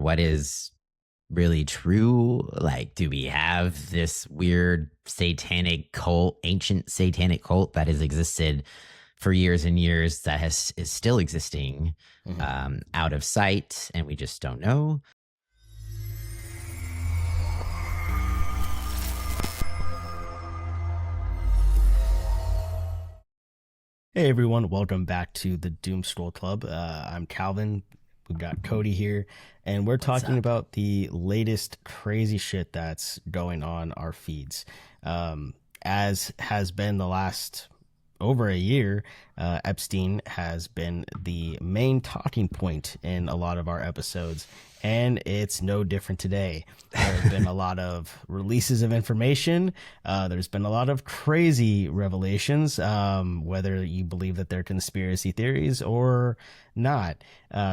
what is really true? Like, do we have this weird satanic cult, ancient satanic cult that has existed for years and years that is still existing Mhm. out of sight and we just don't know? Hey everyone, welcome back to the Doom Scroll Club. I'm Calvin. We've got Cody here, and we're What's talking up? about the latest crazy shit that's going on our feeds. As has been the last over a year, Epstein has been the main talking point in a lot of our episodes, and it's no different today. There have been a lot of releases of information. There's been a lot of crazy revelations, whether you believe that they're conspiracy theories or not.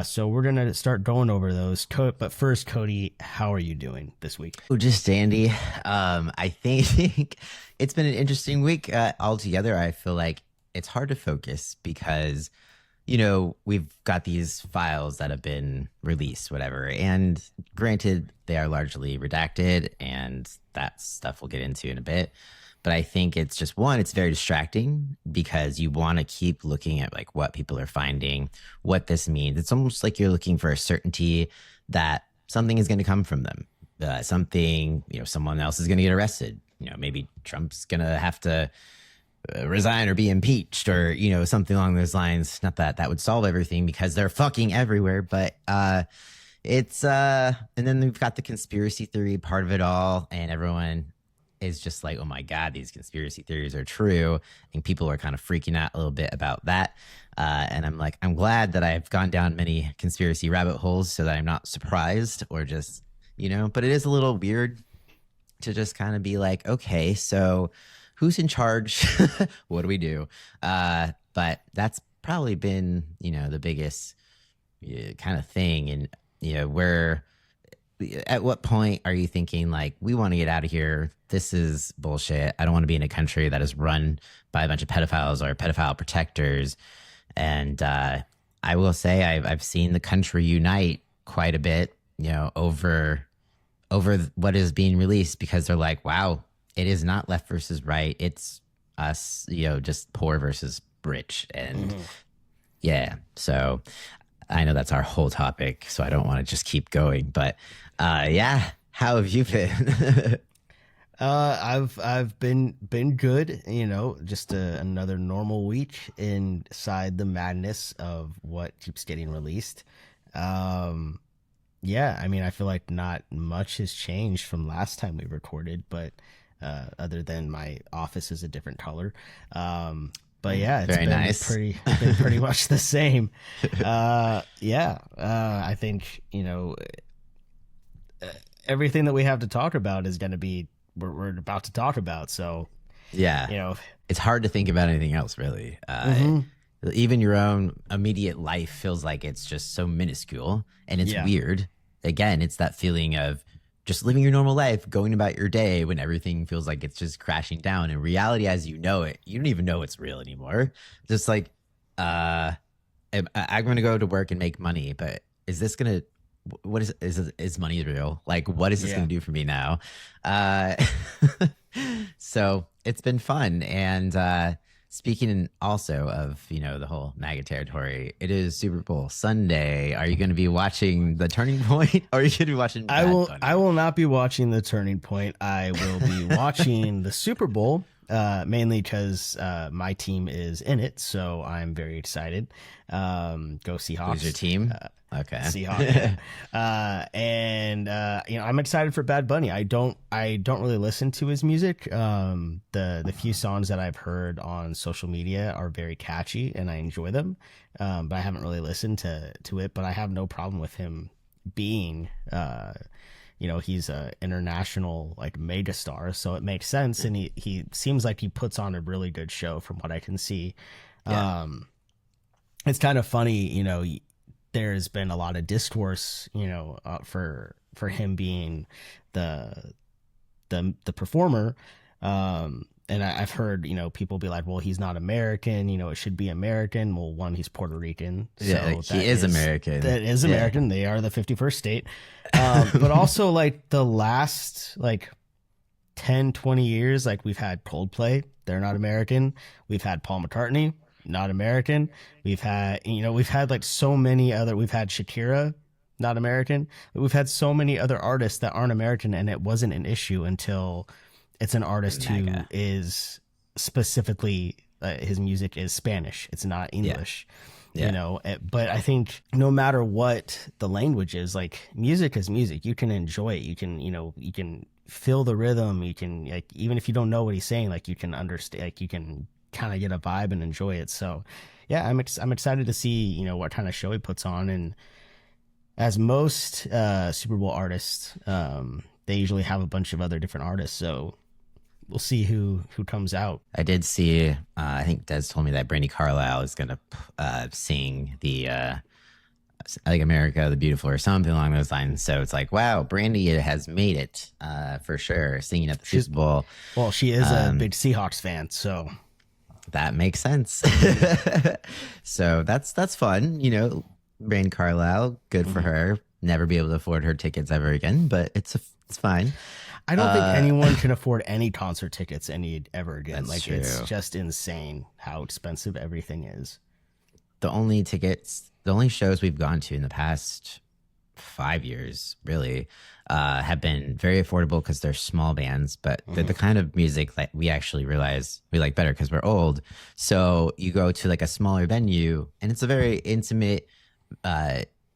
So we're going to start going over those. But first, Cody, how are you doing this week? Oh, just dandy. I think it's been an interesting week altogether. I feel like it's hard to focus because, we've got these files that have been released, whatever. And granted, they are largely redacted, and that stuff we'll get into in a bit. But I think it's just one, it's very distracting because you want to keep looking at like what people are finding, what this means. It's almost like you're looking for a certainty that something is going to come from them. Something, someone else is going to get arrested. Maybe Trump's going to have to resign or be impeached or, something along those lines. Not that that would solve everything because they're fucking everywhere, but and then we've got the conspiracy theory part of it all, and everyone is just like, oh my God, these conspiracy theories are true. And people are kind of freaking out a little bit about that. And I'm like, I'm glad that I've gone down many conspiracy rabbit holes so that I'm not surprised or just, but it is a little weird to just kind of be like, okay, so who's in charge? What do we do? But that's probably been, the biggest kind of thing. And, where at what point are you thinking like, we want to get out of here? This is bullshit. I don't want to be in a country that is run by a bunch of pedophiles or pedophile protectors. And I will say I've seen the country unite quite a bit, over what is being released because they're like, wow, it is not left versus right. It's us, just poor versus rich. And Mm-hmm. yeah, so I know that's our whole topic, so I don't want to just keep going. But yeah, how have you been? I've been good, just another normal week inside the madness of what keeps getting released. Um, yeah, I mean, I feel like not much has changed from last time we recorded, but other than my office is a different color. But yeah, it's Very been nice. pretty much the same. Yeah, I think everything that we have to talk about is going to be we're about to talk about. So Yeah, you know, it's hard to think about anything else, really. hmm Even your own immediate life feels like it's just so minuscule and it's yeah, weird. Again, it's that feeling of just living your normal life, going about your day when everything feels like it's just crashing down. In reality, as you know it, you don't even know it's real anymore. Just like, uh, I'm going to go to work and make money, but is this going to, what is money real? Like, what is this yeah. going to do for me now? Uh, so it's been fun. And, speaking also of, the whole MAGA territory, it is Super Bowl Sunday. Are you going to be watching The Turning Point or are you going to be watching I Bad will. I Bunny? will not be watching the Turning Point. I will be watching the Super Bowl, mainly because my team is in it, so I'm very excited. Go Who's your Seahawks! team? Okay. Seahawks, yeah. And I'm excited for Bad Bunny. I don't really listen to his music. The few songs that I've heard on social media are very catchy, and I enjoy them. But I haven't really listened to it. But I have no problem with him being he's a international like mega star, so it makes sense, and he seems like he puts on a really good show from what I can see. Yeah. It's kind of funny, there's been a lot of discourse, for him being the performer, and I've heard, people be like, well, he's not American, it should be American. Well, one, he's Puerto Rican. Yeah, So like, he is American. that is Yeah. American. They are the 51st state. But also like the last like 10, 20 years, like we've had Coldplay. They're not American. We've had Paul McCartney, not American. We've had like so many other, we've had Shakira, not American. We've had so many other artists that aren't American, and it wasn't an issue until it's an artist who Mega. is specifically his music is Spanish. It's not English. Yeah. But I think no matter what the language is, like music is music. You can enjoy it. You can feel the rhythm. You can, like, even if you don't know what he's saying, like you can understand, like you can kind of get a vibe and enjoy it. So yeah, I'm excited to see, what kind of show he puts on. And as most Super Bowl artists, they usually have a bunch of other different artists. So we'll see who comes out. I did see, I think Des told me that Brandy Carlisle is going to sing the, like America the Beautiful or something along those lines. So it's like, wow, Brandy has made it for sure, singing at the Super Bowl. Well, she is a big Seahawks fan, so that makes sense. So that's fun. Brandy Carlisle, good for her. Never be able to afford her tickets ever again, but it's fine. I don't think anyone can afford any concert tickets ever again. That's Like true. It's just insane how expensive everything is. The only shows we've gone to in the past 5 years, really, have been very affordable because they're small bands, but they're the kind of music that we actually realize we like better because we're old. So you go to like a smaller venue, and it's a very intimate,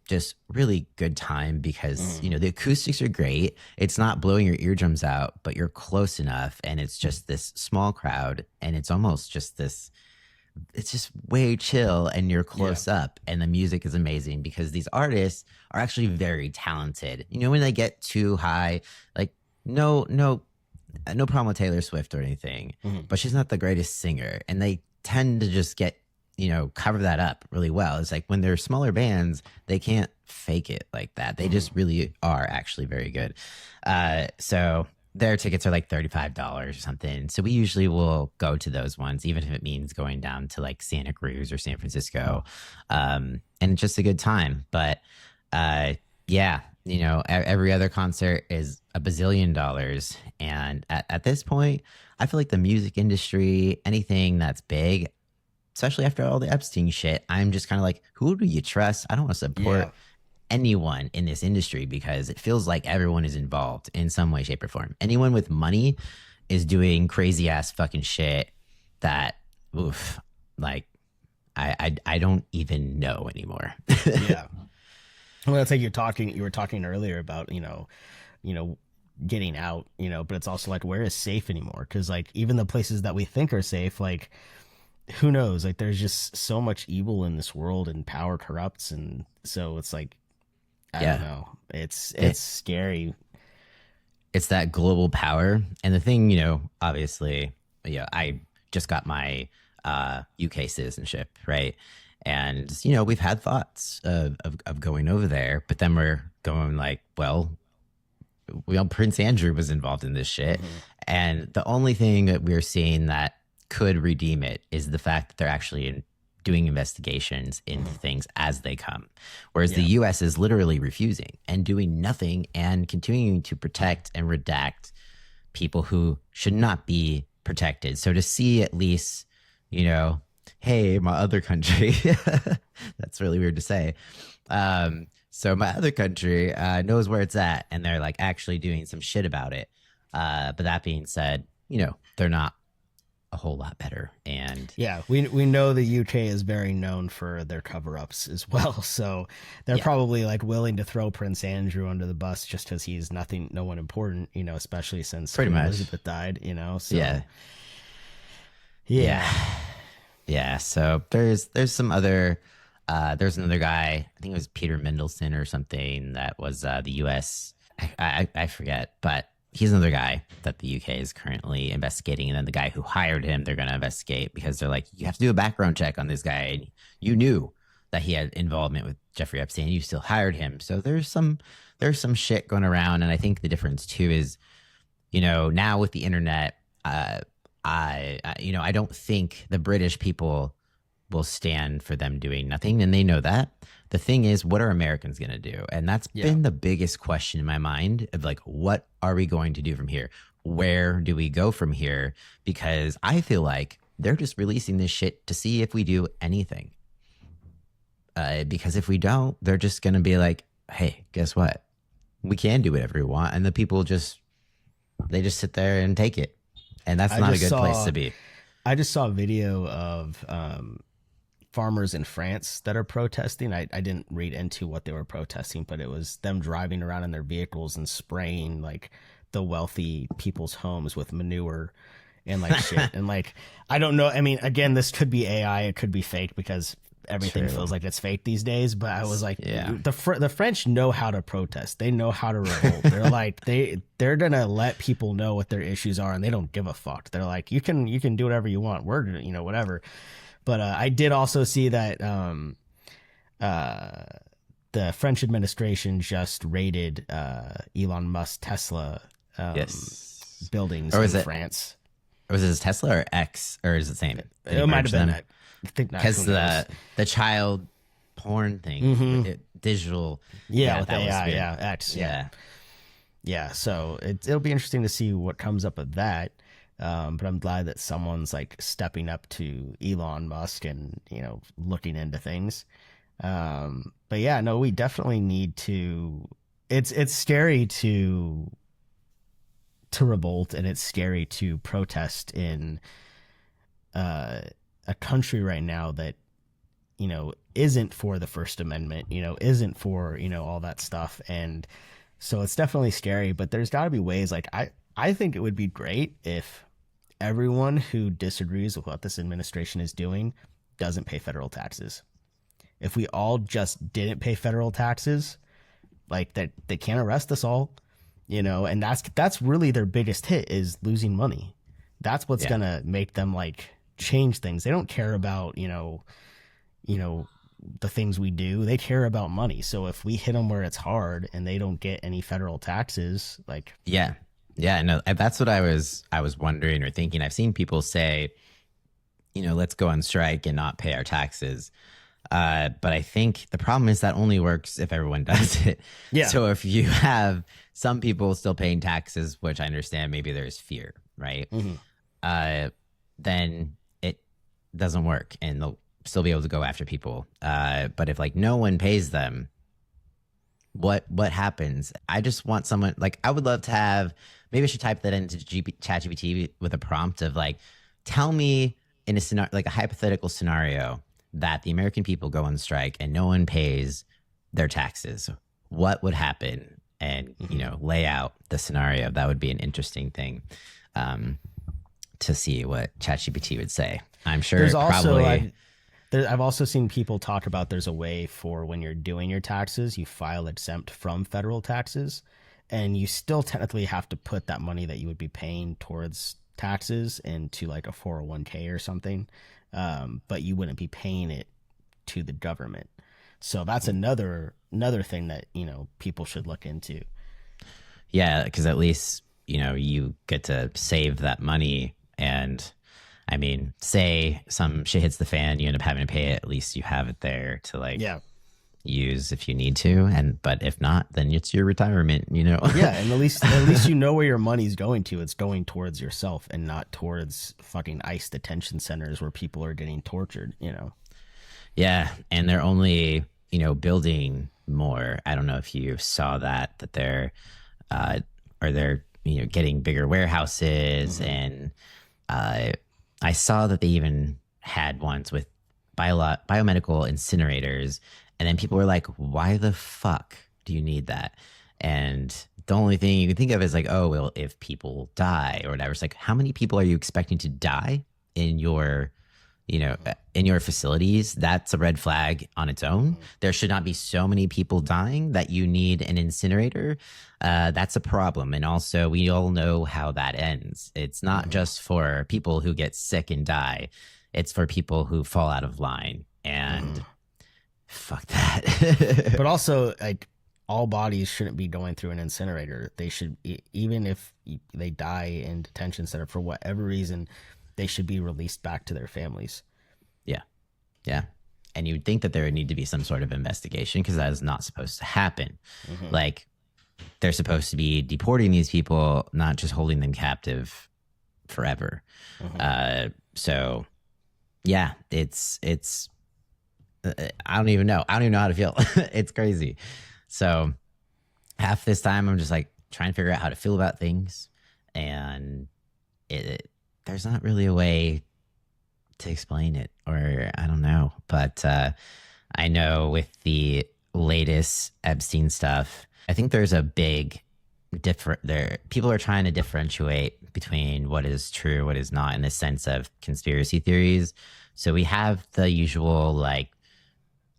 just really good time because the acoustics are great. It's not blowing your eardrums out, but you're close enough, and it's just this small crowd, and it's almost just this. It's just way chill, and you're close up, and the music is amazing because these artists are actually very talented. When they get too high, like no problem with Taylor Swift or anything, but she's not the greatest singer, and they tend to just get cover that up really well. It's like when they're smaller bands, they can't fake it like that. They just really are actually very good. So their tickets are like $35 or something. So we usually will go to those ones, even if it means going down to like Santa Cruz or San Francisco. And it's just a good time. But yeah, every other concert is a bazillion dollars. And at this point, I feel like the music industry, anything that's big, especially after all the Epstein shit, I'm just kind of like, who do you trust? I don't want to support anyone in this industry because it feels like everyone is involved in some way, shape, or form. Anyone with money is doing crazy ass fucking shit that, oof, like I don't even know anymore. Yeah. Well, it's like you were talking earlier about, getting out, but it's also like, where is safe anymore? Because like even the places that we think are safe, like who knows? Like there's just so much evil in this world, and power corrupts, and so it's like I don't know. It's scary. It's that global power. And the thing, obviously, I just got my UK citizenship, right? And, we've had thoughts of going over there, but then we're going like, well, Prince Andrew was involved in this shit. And the only thing that we're seeing that could redeem it is the fact that they're actually doing investigations into things as they come. Whereas the US is literally refusing and doing nothing and continuing to protect and redact people who should not be protected. So to see at least, hey, my other country, that's really weird to say. So my other country knows where it's at, and they're like actually doing some shit about it. But that being said, they're not a whole lot better. And yeah, we know the UK is very known for their cover-ups as well, so they're probably like willing to throw Prince Andrew under the bus just because he's no one important, especially since Pretty much. Elizabeth died, so yeah. So there's some other there's another guy, I think it was Peter Mendelsohn or something, that was the US, I forget, but he's another guy that the UK is currently investigating. And then the guy who hired him, they're going to investigate because they're like, you have to do a background check on this guy. And you knew that he had involvement with Jeffrey Epstein. You still hired him. So there's some shit going around. And I think the difference too is, now with the internet, I don't think the British people will stand for them doing nothing, and they know that. The thing is, what are Americans going to do? And that's Yeah. been the biggest question in my mind of like, what are we going to do from here? Where do we go from here? Because I feel like they're just releasing this shit to see if we do anything. Because if we don't, they're just going to be like, hey, guess what? We can do whatever we want. And the people they just sit there and take it. And that's not a good place to be. I just saw a video of farmers in France that are protesting. I didn't read into what they were protesting, but it was them driving around in their vehicles and spraying like the wealthy people's homes with manure and like shit. And like, I don't know. I mean, again, this could be AI. It could be fake because everything feels like it's fake these days. But I was like, the French know how to protest. They know how to revolt. They're like, they're going to let people know what their issues are, and they don't give a fuck. They're like, you can do whatever you want. We're, whatever. But I did also see that the French administration just raided Elon Musk Tesla buildings in France. Or was it Tesla or X, or is it the same? It might have been that. I think because the child porn thing, digital, with AI, X, yeah. So it'll be interesting to see what comes up of that. But I'm glad that someone's like stepping up to Elon Musk and looking into things. But yeah, no, we definitely need to. It's scary to revolt, and it's scary to protest in a country right now that isn't for the First Amendment, isn't for all that stuff. And so it's definitely scary, but there's got to be ways. Like I think it would be great if everyone who disagrees with what this administration is doing doesn't pay federal taxes. If we all just didn't pay federal taxes, like that, they can't arrest us all, and that's really their biggest hit, is losing money. That's what's gonna make them like change things. They don't care about the things we do. They care about money. So if we hit them where it's hard and they don't get any federal taxes, like no, that's what I was wondering or thinking. I've seen people say, let's go on strike and not pay our taxes. But I think the problem is that only works if everyone does it. Yeah. So if you have some people still paying taxes, which I understand, maybe there's fear, right? Then it doesn't work, and they'll still be able to go after people. But if like no one pays them, what happens? I just want someone, like, I would love to have, maybe I should type that into ChatGPT with a prompt of like, tell me in a scenario, like a hypothetical scenario, that the American people go on strike and no one pays their taxes. What would happen? And lay out the scenario. That would be an interesting thing to see what ChatGPT would say. I'm sure there's probably. I've also seen people talk about there's a way for when you're doing your taxes, you file exempt from federal taxes, and you still technically have to put that money that you would be paying towards taxes into like a 401k or something, but you wouldn't be paying it to the government. So that's another thing that people should look into. Yeah, because at least you get to save that money. And I mean, say some shit hits the fan, you end up having to pay it. At least you have it there to use if you need to. But if not, then it's your retirement. Yeah, and at least you know where your money's going to. It's going towards yourself and not towards fucking ICE detention centers where people are getting tortured. Yeah, and they're only building more. I don't know if you saw that they're getting bigger warehouses, and I saw that they even had ones with biomedical incinerators, and then people were like, why the fuck do you need that? And the only thing you can think of is like, oh, well, if people die or whatever. It's like, how many people are you expecting to die in your facilities? That's a red flag on its own. There should not be so many people dying that you need an incinerator. That's a problem. And also, we all know how that ends. It's not just for people who get sick and die. It's for people who fall out of line. And fuck that. But also, like, all bodies shouldn't be going through an incinerator. They should, even if they die in detention center for whatever reason, they should be released back to their families. Yeah. Yeah. And you'd think that there would need to be some sort of investigation because that is not supposed to happen. Like, they're supposed to be deporting these people, not just holding them captive forever. So yeah, it's I don't even know. I don't even know how to feel. It's crazy. So half this time I'm just like trying to figure out how to feel about things, and there's not really a way to explain it, or I don't know. But I know with the latest Epstein stuff, I think there's a big there. People are trying to differentiate between what is true, what is not, in the sense of conspiracy theories. So we have the usual, like,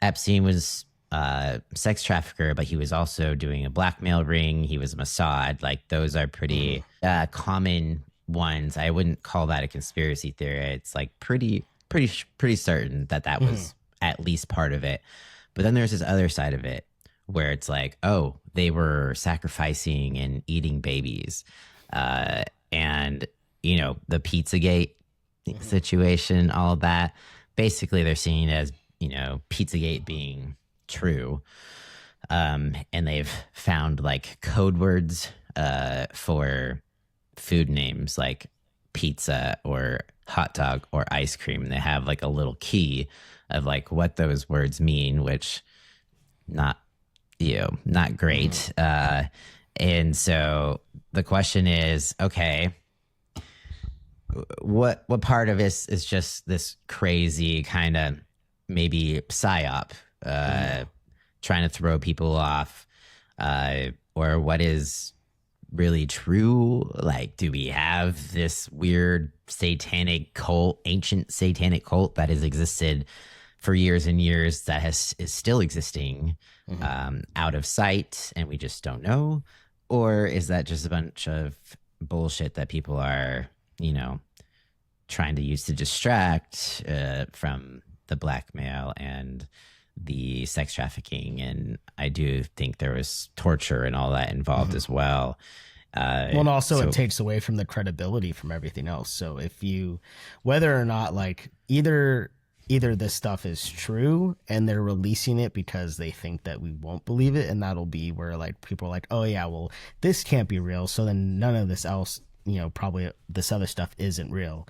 Epstein was a sex trafficker, but he was also doing a blackmail ring. He was a Mossad. Like, those are pretty common ones. I wouldn't call that a conspiracy theory. It's like pretty certain that that was at least part of it. But then there's this other side of it where it's like, oh, they were sacrificing and eating babies. And, you know, the Pizzagate situation, all of that. Basically, they're seeing it as, you know, Pizzagate being true. And they've found, like, code words for food names like pizza or hot dog or ice cream. And they have, like, a little key of, like, what those words mean, which not great. And so the question is, okay, what part of this is just this crazy kind of maybe psyop, trying to throw people off, or what is really true? Like, do we have this weird satanic cult, ancient satanic cult that has existed for years and years that is still existing, out of sight, and we just don't know? Or is that just a bunch of bullshit that people are, you know, trying to use to distract from the blackmail and the sex trafficking? And I do think there was torture and all that involved as well. Well, and also it takes away from the credibility from everything else. So if you, whether or not, like, either this stuff is true and they're releasing it because they think that we won't believe it, and that'll be where, like, people are like, oh yeah, well, this can't be real, so then none of this else, you know, probably this other stuff isn't real.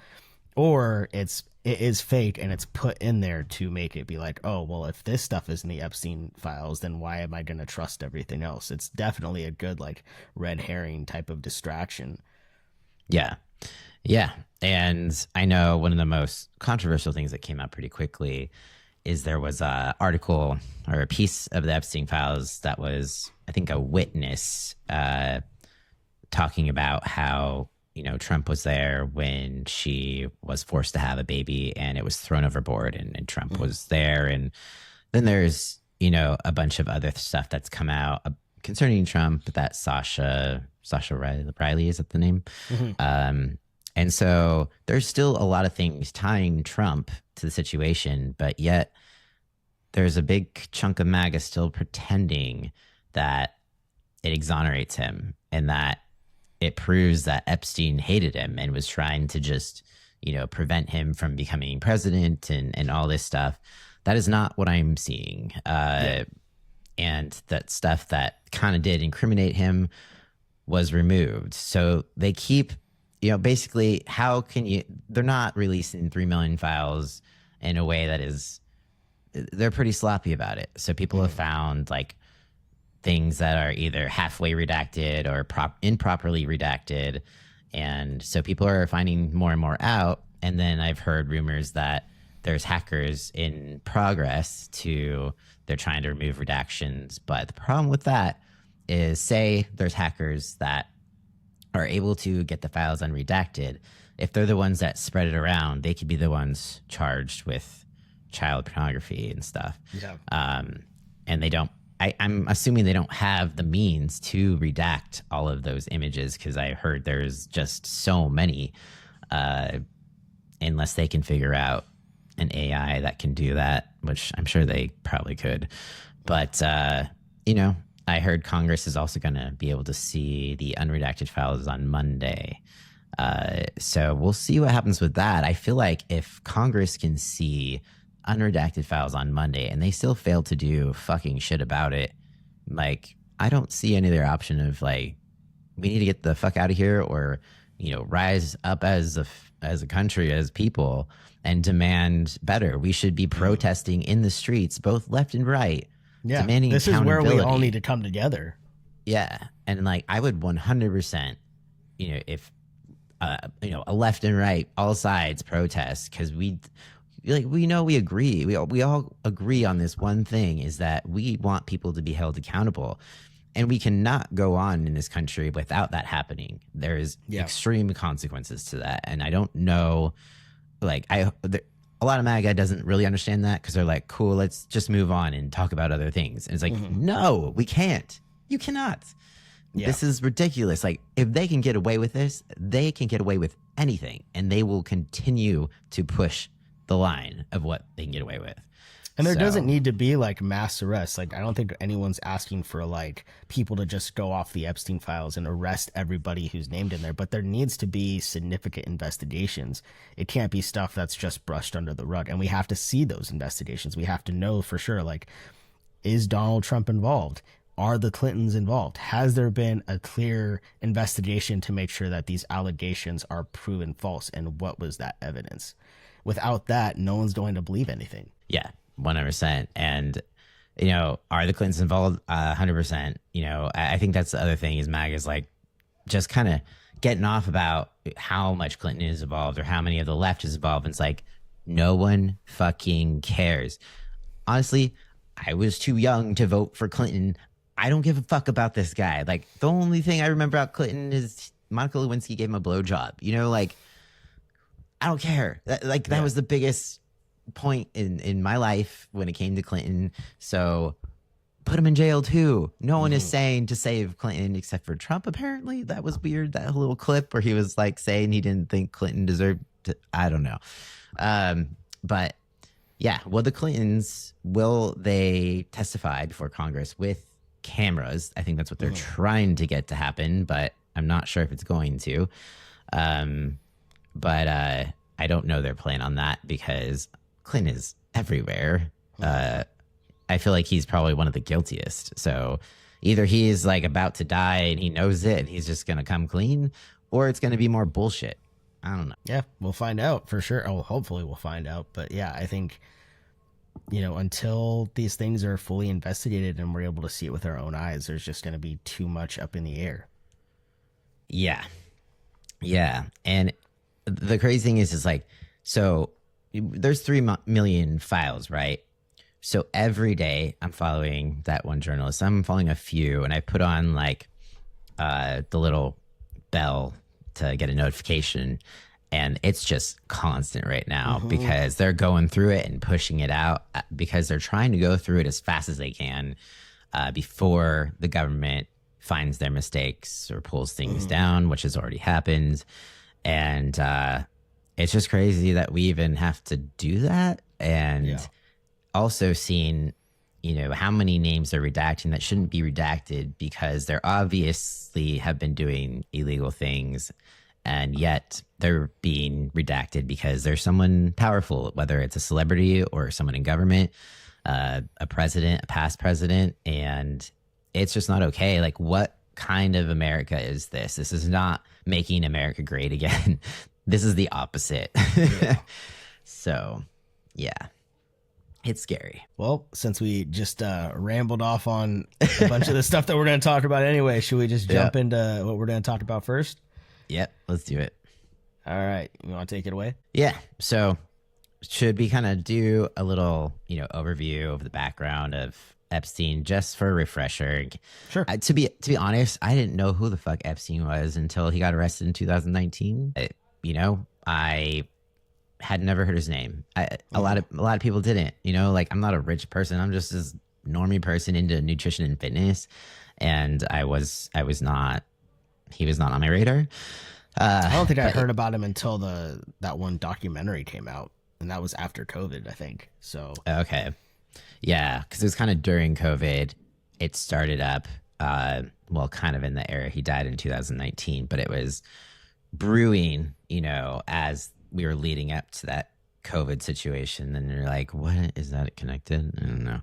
Or it is fake and it's put in there to make it be like, oh, well, if this stuff is in the Epstein files, then why am I going to trust everything else? It's definitely a good, like, red herring type of distraction. Yeah. Yeah. And I know one of the most controversial things that came out pretty quickly is there was a article or a piece of the Epstein files that was, I think, a witness talking about how, you know, Trump was there when she was forced to have a baby and it was thrown overboard, and Trump was there. And then there's, you know, a bunch of other stuff that's come out concerning Trump, that Sasha Riley, is that the name? And so there's still a lot of things tying Trump to the situation, but yet there's a big chunk of MAGA still pretending that it exonerates him and that it proves that Epstein hated him and was trying to just, you know, prevent him from becoming president and all this stuff. That is not what I'm seeing. And that stuff that kind of did incriminate him was removed. So they keep, you know, basically, how can you, they're not releasing 3 million files in a way that is, they're pretty sloppy about it. So people have found, like, things that are either halfway redacted or improperly redacted. And so people are finding more and more out. And then I've heard rumors that there's hackers in progress they're trying to remove redactions. But the problem with that is, say there's hackers that are able to get the files unredacted. If they're the ones that spread it around, they could be the ones charged with child pornography and stuff. Yeah. And they don't, I'm assuming they don't have the means to redact all of those images, because I heard there's just so many, unless they can figure out an AI that can do that, which I'm sure they probably could. But, you know, I heard Congress is also going to be able to see the unredacted files on Monday. So we'll see what happens with that. I feel like if Congress can see unredacted files on Monday and they still fail to do fucking shit about it, like, I don't see any other option of like, we need to get the fuck out of here, or, rise up as a country, as people, and demand better. We should be protesting in the streets, both left and right. Yeah, demanding this is where we accountability. all need to come together. Yeah, and like I would 100%, if a left and right, all sides protest, because we know we agree. We all agree on this one thing, is that we want people to be held accountable, and we cannot go on in this country without that happening. There is extreme consequences to that, and I don't know. Like a lot of MAGA doesn't really understand that, because they're like, cool, let's just move on and talk about other things. And it's like, no, we can't. You cannot. Yeah. This is ridiculous. Like, if they can get away with this, they can get away with anything, and they will continue to push the line of what they can get away with. And there doesn't need to be like mass arrests. Like, I don't think anyone's asking for like people to just go off the Epstein files and arrest everybody who's named in there. But there needs to be significant investigations. It can't be stuff that's just brushed under the rug. And we have to see those investigations. We have to know for sure, like, is Donald Trump involved? Are the Clintons involved? Has there been a clear investigation to make sure that these allegations are proven false? And what was that evidence? Without that, no one's going to believe anything. Yeah. 100%. And, are the Clintons involved? 100%. I think that's the other thing, is MAGA is like just kind of getting off about how much Clinton is involved or how many of the left is involved. And it's like, no one fucking cares. Honestly, I was too young to vote for Clinton. I don't give a fuck about this guy. Like, the only thing I remember about Clinton is Monica Lewinsky gave him a blowjob. Like, I don't care. That was the biggest point in my life when it came to Clinton. So put him in jail too. No one is saying to save Clinton except for Trump, apparently. That was weird, that little clip where he was like saying he didn't think Clinton deserved to, I don't know. But yeah, well, the Clintons, will they testify before Congress with cameras? I think that's what they're trying to get to happen, but I'm not sure if it's going to. But I don't know their plan on that, because Clinton is everywhere. I feel like he's probably one of the guiltiest. So either he is like about to die and he knows it and he's just going to come clean, or it's going to be more bullshit. I don't know. Yeah, we'll find out for sure. Oh, hopefully we'll find out. But yeah, I think, until these things are fully investigated and we're able to see it with our own eyes, there's just going to be too much up in the air. Yeah. Yeah. And the crazy thing is like, so there's 3 million files, right? So every day I'm following that one journalist. I'm following a few, and I put on like the little bell to get a notification, and it's just constant right now because they're going through it and pushing it out, because they're trying to go through it as fast as they can before the government finds their mistakes or pulls things down, which has already happened. And it's just crazy that we even have to do that. And also seeing, how many names they're redacting that shouldn't be redacted, because they're obviously have been doing illegal things, and yet they're being redacted because there's someone powerful, whether it's a celebrity or someone in government, a president, a past president. And it's just not okay. Like, what kind of America is this? This is not making America great again. This is the opposite. So, yeah, it's scary. Well, since we just rambled off on a bunch of the stuff that we're going to talk about anyway, should we just jump into what we're going to talk about first? Yep, let's do it. All right. You want to take it away? Yeah. So should we kind of do a little, overview of the background of Epstein, just for a refresher? Sure. To be honest, I didn't know who the fuck Epstein was until he got arrested in 2019. I had never heard his name. A lot of people didn't. Like, I'm not a rich person. I'm just this normie person into nutrition and fitness, and I was not. He was not on my radar. I don't think I heard about him until that one documentary came out, and that was after COVID, I think. So okay. Yeah, because it was kind of during COVID, it started up, well, kind of in the era he died in 2019, but it was brewing, as we were leading up to that COVID situation. And you're like, what is that connected? I don't know.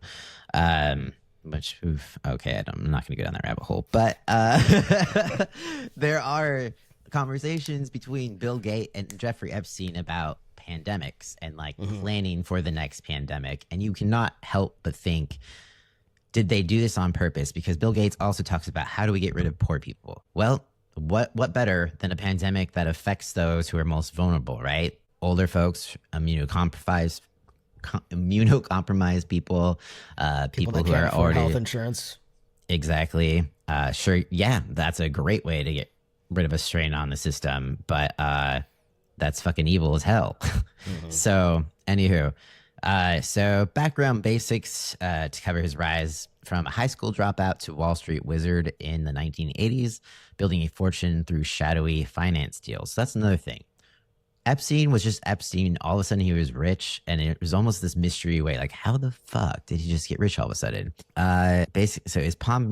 Which, oof, okay, I'm not going to go down that rabbit hole. But there are conversations between Bill Gates and Jeffrey Epstein about pandemics and like planning for the next pandemic. And you cannot help but think, did they do this on purpose? Because Bill Gates also talks about how do we get rid of poor people? Well, what better than a pandemic that affects those who are most vulnerable, right? Older folks, immunocompromised people, people who are already health insurance. Exactly. Sure. Yeah, that's a great way to get rid of a strain on the system, but that's fucking evil as hell. So, anywho, so background basics to cover his rise from a high school dropout to Wall Street wizard in the 1980s, building a fortune through shadowy finance deals. So that's another thing. Epstein was just Epstein. All of a sudden he was rich, and it was almost this mystery way. Like, how the fuck did he just get rich all of a sudden? So his Palm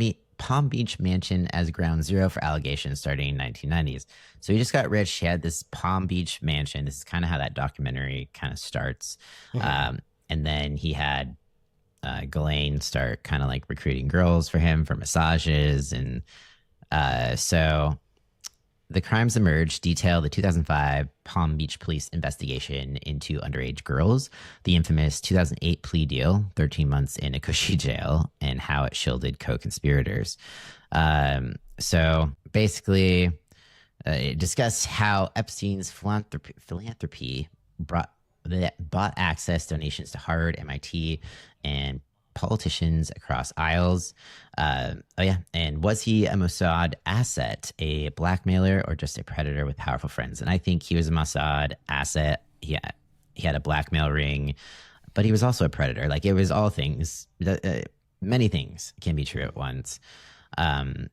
Beach mansion as ground zero for allegations starting in 1990s. So he just got rich. He had this Palm Beach mansion. This is kind of how that documentary kind of starts. And then he had Ghislaine start kind of like recruiting girls for him for massages. And so the crimes emerged detail the 2005 Palm Beach police investigation into underage girls, the infamous 2008 plea deal, 13 months in a cushy jail, and how it shielded co-conspirators. So basically, it discussed how Epstein's philanthropy bought access donations to Harvard, MIT, and politicians across aisles. And was he a Mossad asset, a blackmailer, or just a predator with powerful friends? And I think he was a Mossad asset. He had a blackmail ring, but he was also a predator. Like, it was all things. Many things can be true at once. So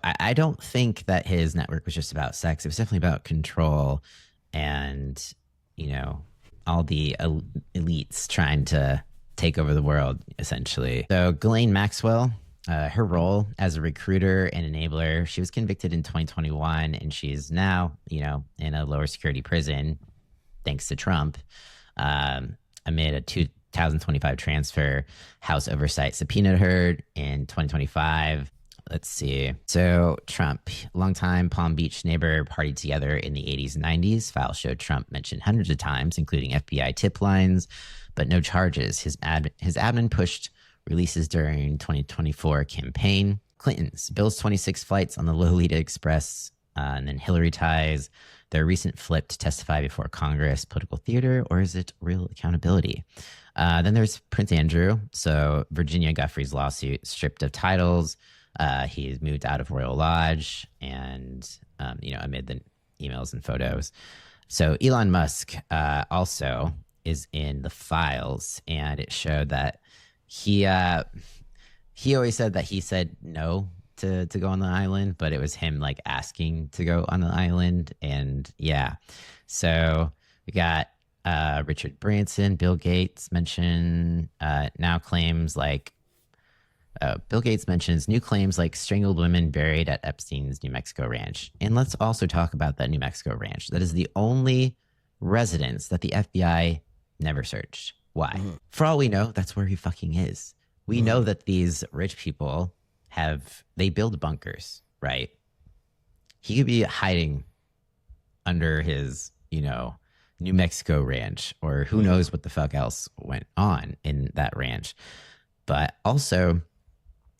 I don't think that his network was just about sex. It was definitely about control and, all the elites trying to take over the world, essentially. So Ghislaine Maxwell, her role as a recruiter and enabler, she was convicted in 2021, and she's now, in a lower security prison, thanks to Trump, amid a 2025 transfer. House oversight subpoenaed her in 2025. Let's see. So Trump, longtime Palm Beach neighbor, partied together in the 80s and 90s. Files showed Trump mentioned hundreds of times, including FBI tip lines, but no charges. His admin pushed releases during 2024 campaign. Clinton's, Bill's 26 flights on the Lolita Express, and then Hillary ties, their recent flip to testify before Congress, political theater, or is it real accountability? Then there's Prince Andrew. So Virginia Giuffre's lawsuit, stripped of titles. He's moved out of Royal Lodge and, amid the emails and photos. So Elon Musk also is in the files, and it showed that he always said that he said no to go on the island, but it was him like asking to go on the island. And yeah, so we got Richard Branson, Bill Gates mentioned now claims like Bill Gates mentions new claims like strangled women buried at Epstein's New Mexico ranch. And let's also talk about that New Mexico ranch. That is the only residence that the FBI never searched. Why? For all we know, that's where he fucking is. We know that these rich people they build bunkers, right? He could be hiding under his, New Mexico ranch, or who knows what the fuck else went on in that ranch. But also,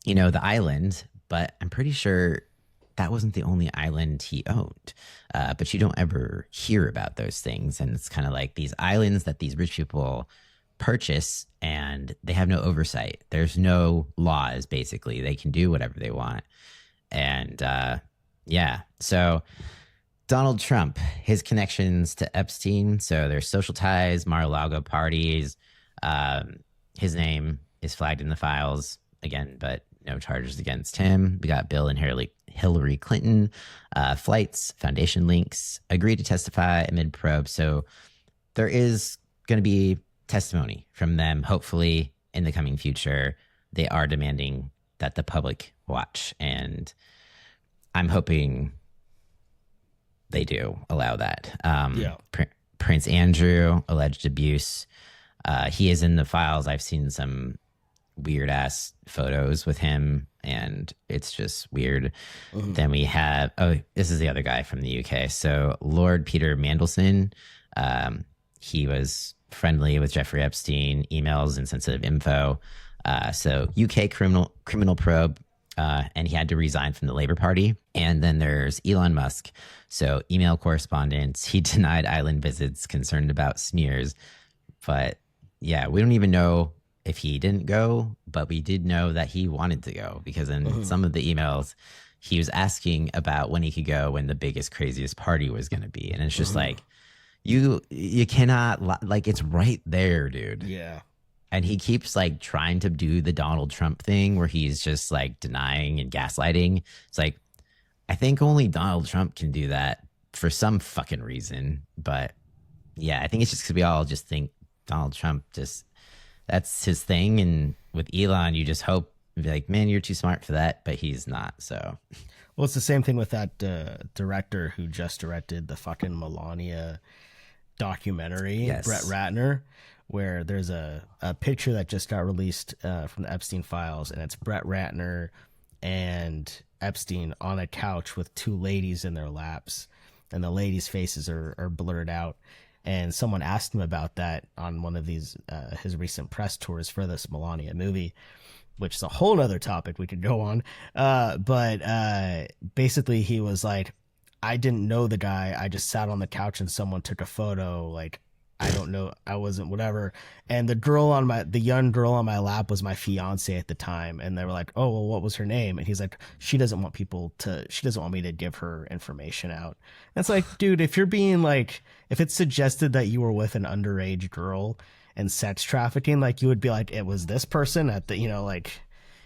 the island, but I'm pretty sure that wasn't the only island he owned. But you don't ever hear about those things. And it's kind of like these islands that these rich people purchase, and they have no oversight. There's no laws, basically. They can do whatever they want. And so Donald Trump, his connections to Epstein. So there's social ties, Mar-a-Lago parties. His name is flagged in the files again, but no charges against him. We got Bill and Hillary Clinton, flights, foundation links, agreed to testify amid probe. So there is going to be testimony from them, hopefully in the coming future. they are demanding that the public watch. And I'm hoping they do allow that. Yeah. Prince Andrew, alleged abuse. He is in the files. I've seen some weird ass photos with him, and it's just weird. Then we have, this is the other guy from the UK. So Lord Peter Mandelson, he was friendly with Jeffrey Epstein, emails and sensitive info. So UK criminal probe, and he had to resign from the Labour Party. And then there's Elon Musk. So email correspondence. He denied island visits, concerned about smears. But yeah, we don't even know if he didn't go, but we did know that he wanted to go, because in some of the emails, he was asking about when he could go, when the biggest, craziest party was going to be. And it's just like, you cannot, like, it's right there, dude. Yeah. And he keeps like trying to do the Donald Trump thing where he's just like denying and gaslighting. It's like, I think only Donald Trump can do that for some fucking reason. But yeah, I think it's just because we all just think Donald Trump just, that's his thing. And with Elon, you just hope, like, man, you're too smart for that, but he's not. So, well, it's the same thing with that director who just directed the fucking Melania documentary, yes. Brett Ratner, where there's a picture that just got released from the Epstein files, and it's Brett Ratner and Epstein on a couch with two ladies in their laps, and the ladies' faces are blurred out. And someone asked him about that on one of these his recent press tours for this Melania movie, which is a whole other topic we could go on. But basically he was like, I didn't know the guy. I just sat on the couch and someone took a photo. Like, I don't know. I wasn't whatever. And the young girl on my lap was my fiance at the time. And they were like, oh, well, what was her name? And he's like, she doesn't want me to give her information out. And it's like, dude, if you're being like, if it's suggested that you were with an underage girl and sex trafficking, like, you would be like, it was this person at the, like,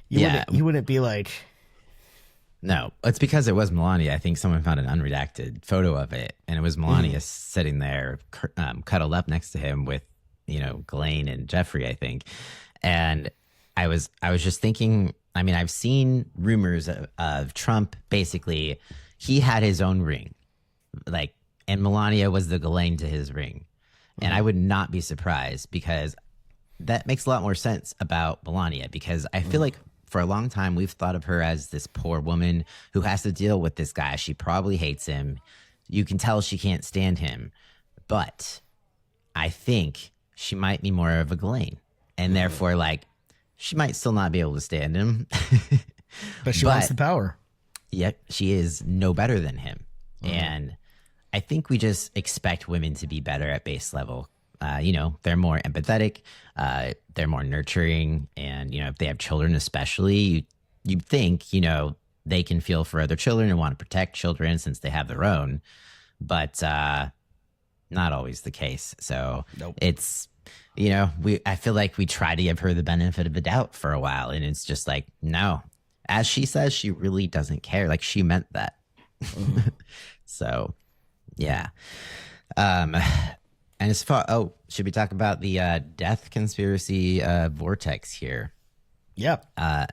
you wouldn't be like, no, it's because it was Melania. I think someone found an unredacted photo of it, and it was Melania sitting there, cuddled up next to him with, Ghislaine and Jeffrey, I think. And I was just thinking, I mean, I've seen rumors of Trump. Basically, he had his own ring, like, and Melania was the Ghislaine to his ring. And I would not be surprised, because that makes a lot more sense about Melania, because I feel like for a long time, we've thought of her as this poor woman who has to deal with this guy. She probably hates him. You can tell she can't stand him. But I think she might be more of a Ghislaine. And therefore, like, she might still not be able to stand him. But she wants the power. Yep, she is no better than him. And I think we just expect women to be better at base level. They're more empathetic, they're more nurturing, and, if they have children, especially, you think, they can feel for other children and want to protect children since they have their own, but not always the case. So nope. It's, I feel like we try to give her the benefit of the doubt for a while, and it's just like, no, as she says, she really doesn't care. Like, she meant that. So, yeah. And as far, should we talk about the death conspiracy vortex here? Yep.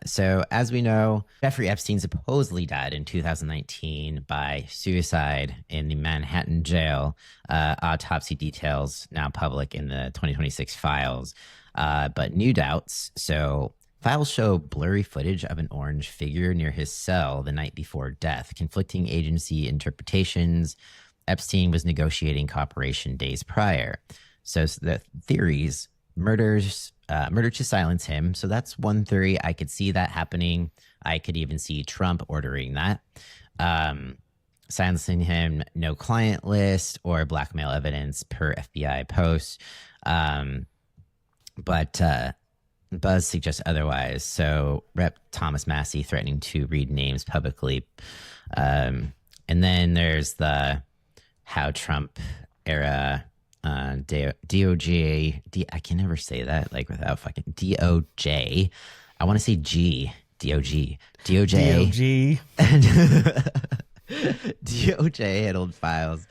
So as we know, Jeffrey Epstein supposedly died in 2019 by suicide in the Manhattan jail. Autopsy details now public in the 2026 files, but new doubts. So files show blurry footage of an orange figure near his cell the night before death, conflicting agency interpretations. Epstein was negotiating cooperation days prior. So the theories, murder to silence him. So that's one theory. I could see that happening. I could even see Trump ordering that. Silencing him, no client list or blackmail evidence per FBI post. But Buzz suggests otherwise. So Rep. Thomas Massey threatening to read names publicly. And then there's the how Trump era DOJ, I can never say that, like, without fucking DOJ. I want to say DOJ. DOJ handled files.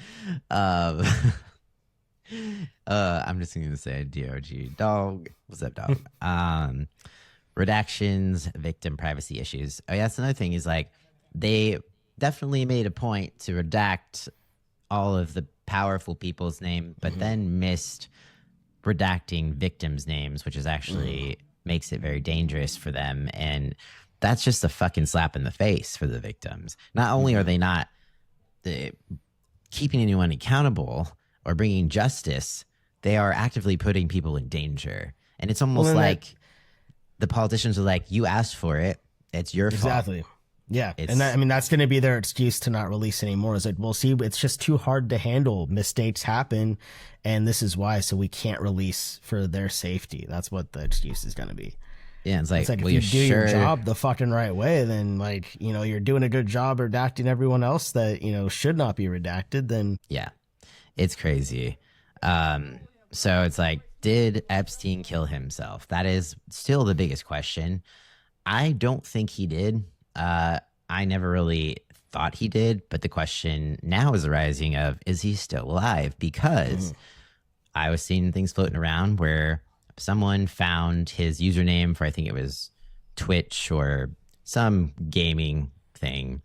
I'm just going to say DOG. Dog. What's up, dog? redactions, victim privacy issues. Oh yeah, that's another thing is like they definitely made a point to redact all of the powerful people's name, but then missed redacting victims' names, which is actually makes it very dangerous for them. And that's just a fucking slap in the face for the victims. Not only are they not keeping anyone accountable or bringing justice, they are actively putting people in danger. And it's almost like the politicians are like, you asked for it. It's your fault. Exactly. Yeah. And that, I mean, that's going to be their excuse to not release anymore. Is like, well, see, it's just too hard to handle. Mistakes happen. And this is why. So we can't release for their safety. That's what the excuse is going to be. Yeah. It's like, well, if you do your job the fucking right way, then like, you know, you're doing a good job redacting everyone else that, you know, should not be redacted. Then yeah, it's crazy. So it's like, did Epstein kill himself? That is still the biggest question. I don't think he did. I never really thought he did, but the question now is arising of, is he still alive? Because I was seeing things floating around where someone found his username for, I think it was Twitch or some gaming thing.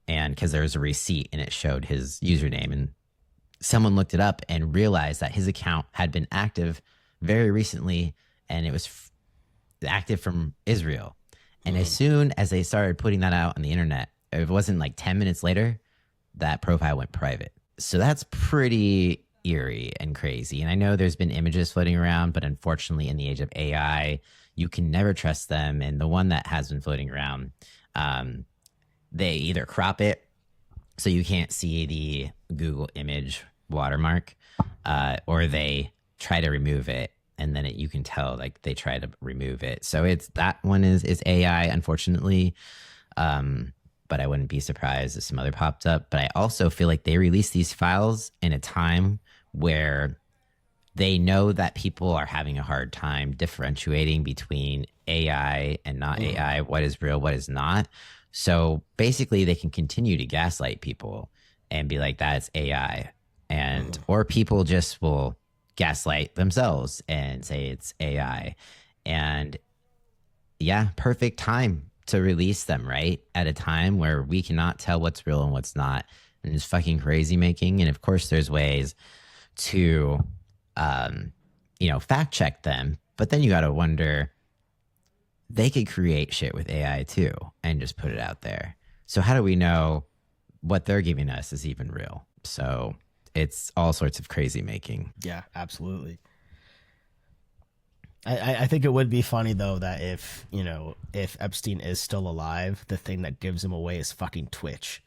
And because there was a receipt and it showed his username, and someone looked it up and realized that his account had been active very recently, and it was active from Israel. And as soon as they started putting that out on the internet, it wasn't like 10 minutes later, that profile went private. So that's pretty eerie and crazy. And I know there's been images floating around, but unfortunately in the age of AI, you can never trust them. And the one that has been floating around, they either crop it so you can't see the Google image watermark, or they try to remove it, and then you can tell like they try to remove it. So it's that one is AI, unfortunately. But I wouldn't be surprised if some other popped up. But I also feel like they released these files in a time where they know that people are having a hard time differentiating between AI and not AI, what is real, what is not. So basically they can continue to gaslight people and be like, that's AI. And or people just will gaslight themselves and say it's AI. And yeah, perfect time to release them, right? At a time where we cannot tell what's real and what's not. And it's fucking crazy making. And of course there's ways to, fact check them. But then you got to wonder, they could create shit with AI too and just put it out there. So how do we know what they're giving us is even real? So it's all sorts of crazy making. yeah, absolutely. I think it would be funny though that if Epstein is still alive, the thing that gives him away is fucking Twitch.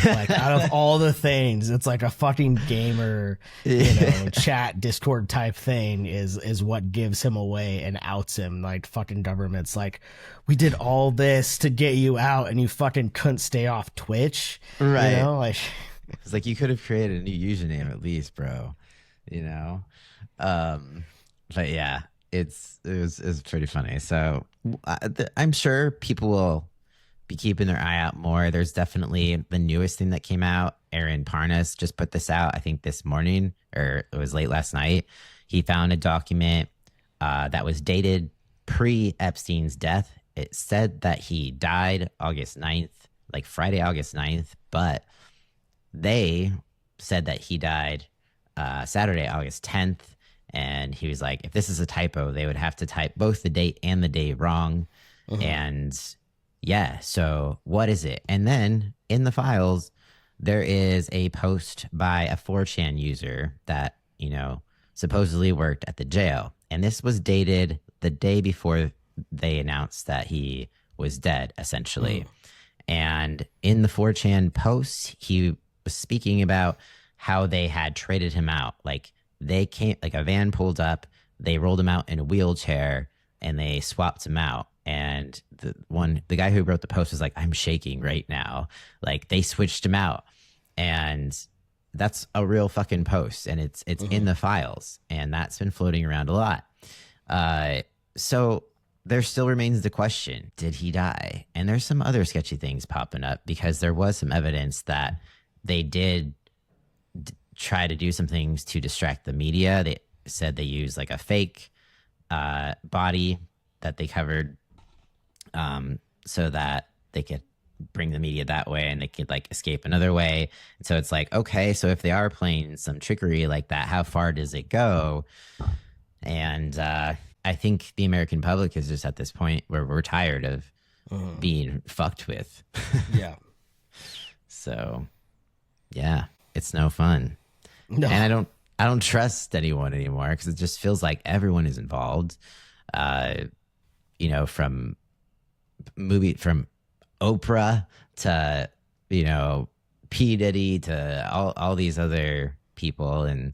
Like out of all the things, it's like a fucking gamer, chat Discord type thing is what gives him away and outs him. Like fucking government's like, we did all this to get you out and you fucking couldn't stay off Twitch. Right. You know, like it's like you could have created a new username at least, bro. But yeah, it was pretty funny. So I'm sure people will be keeping their eye out more. There's definitely the newest thing that came out. Aaron Parnas just put this out, I think this morning, or it was late last night. He found a document that was dated pre-Epstein's death. It said that he died August 9th, like Friday, August 9th, but they said that he died Saturday, August 10th. And he was like, if this is a typo, they would have to type both the date and the day wrong. And yeah, so what is it? And then in the files, there is a post by a 4chan user that, supposedly worked at the jail. And this was dated the day before they announced that he was dead, essentially. And in the 4chan posts, he was speaking about how they had traded him out. Like they came, like a van pulled up, they rolled him out in a wheelchair and they swapped him out. And the guy who wrote the post was like, I'm shaking right now. Like they switched him out. And that's a real fucking post. And it's in the files. And that's been floating around a lot. So there still remains the question, did he die? And there's some other sketchy things popping up because there was some evidence that they did try to do some things to distract the media. They said they used like a fake body that they covered so that they could bring the media that way and they could like escape another way. And so it's like, okay, so if they are playing some trickery like that, how far does it go? And I think the American public is just at this point where we're tired of being fucked with. Yeah. So yeah, it's no fun. No. And I don't trust anyone anymore because it just feels like everyone is involved. Uh, from from Oprah to P Diddy to all these other people, and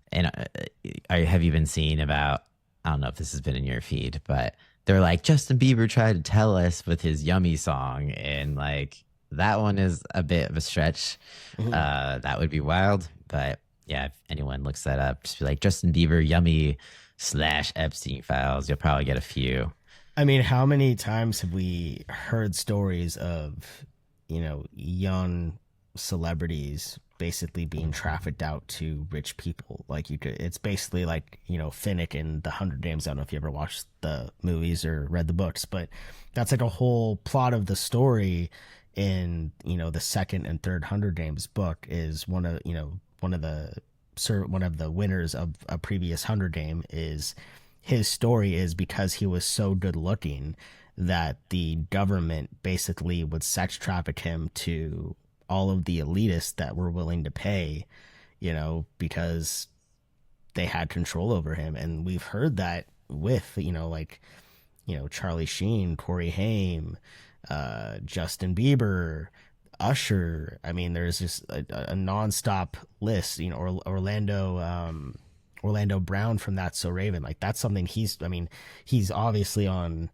have you been seeing about? I don't know if this has been in your feed, but they're like Justin Bieber tried to tell us with his "Yummy" song, and like that one is a bit of a stretch. That would be wild, but yeah, if anyone looks that up, just be like Justin Bieber "Yummy" / Epstein files. You'll probably get a few. I mean, how many times have we heard stories of, young celebrities basically being trafficked out to rich people? Like it's basically like, Finnick in the Hunger Games. I don't know if you ever watched the movies or read the books, but that's like a whole plot of the story in, the second and third Hunger Games book is one of the winners of a previous Hunger Game is his story is because he was so good looking that the government basically would sex traffic him to all of the elitists that were willing to pay, because they had control over him. And we've heard that with, Charlie Sheen, Corey Haim, Justin Bieber, Usher. I mean, there's just a nonstop list, Orlando Brown from That's So Raven. Like that's something he's obviously on